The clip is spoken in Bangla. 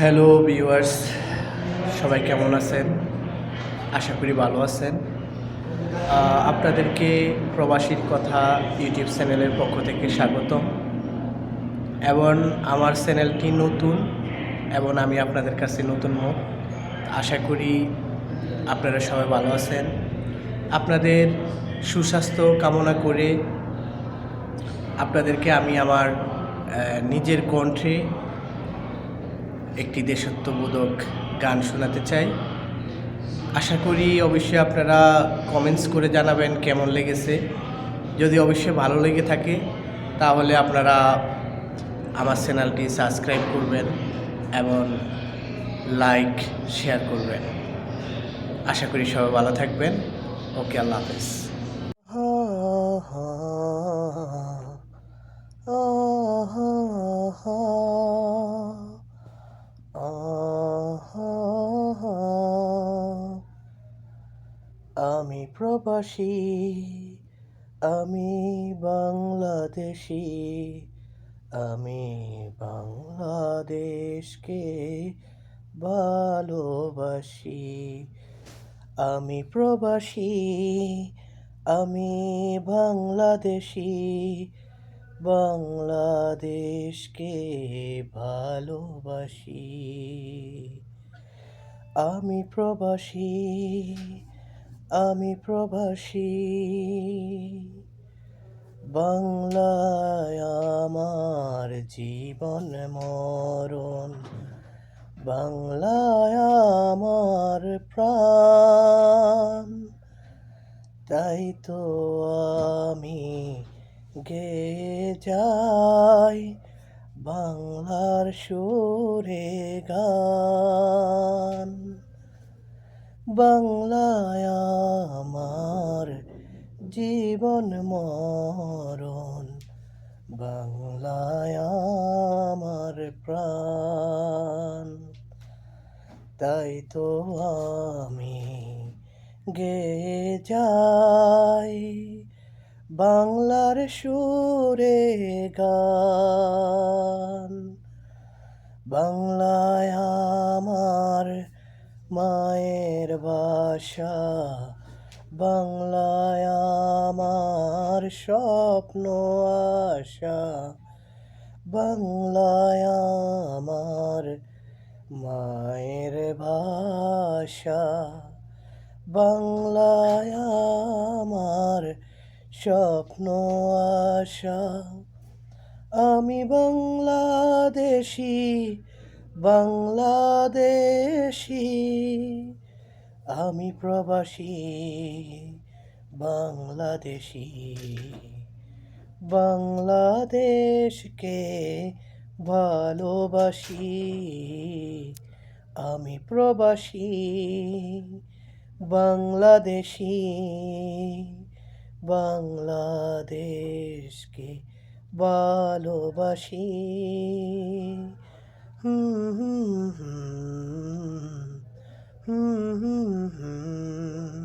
হ্যালো ভিউয়ার্স, সবাই কেমন আছেন? আশা করি ভালো আছেন। আপনাদেরকে প্রবাসীর কথা ইউটিউব চ্যানেলের পক্ষ থেকে স্বাগতম। এবং আমার চ্যানেলটি নতুন এবং আমি আপনাদের কাছে নতুন মুখ। আশা করি আপনারা সবাই ভালো আছেন। আপনাদের সুস্বাস্থ্য কামনা করে আপনাদেরকে আমি আমার নিজের কণ্ঠে একটি দেশাত্মবোধক গান শোনাতে চাই। আশা করি অবশ্যই আপনারা কমেন্টস করে জানাবেন কেমন লেগেছে। যদি অবশ্যই ভালো লেগে থাকে তাহলে আপনারা আমার চ্যানেলটি সাবস্ক্রাইব করবেন এবং লাইক শেয়ার করবেন। আশা করি সবাই ভালো থাকবেন। ওকে, আল্লাহ হাফেজ। আমি প্রবাসী, আমি বাংলাদেশী, আমি বাংলাদেশকে ভালোবাসি। আমি প্রবাসী, আমি বাংলাদেশী, বাংলাদেশকে ভালোবাসি। আমি প্রবাসী, আমি প্রবাসী, বাংলায় আমার জীবন মরণ, বাংলায় আমার প্রাণ। তাই তো আমি গেয়ে যাই বাংলার সুরে গান। বাংলায় আমার জীবন মরণ, বাংলায় আমার প্রাণ। তাই তো আমি গেয়ে যাই বাংলার সুরে গান। বাংলায় আমার মায়ের ভাষা, বাংলায় আমার স্বপ্ন আশা, বাংলায় আমার মায়ের ভাষা, বাংলায় আমার স্বপ্ন আশা। আমি বাংলাদেশী, বাংলাদেশী, আমি প্রবাসী, বাংলাদেশী, বাংলাদেশকে ভালোবাসি। আমি প্রবাসী, বাংলাদেশী, বাংলাদেশকে ভালোবাসি। হুম হুম হুম হুম হুম হুম।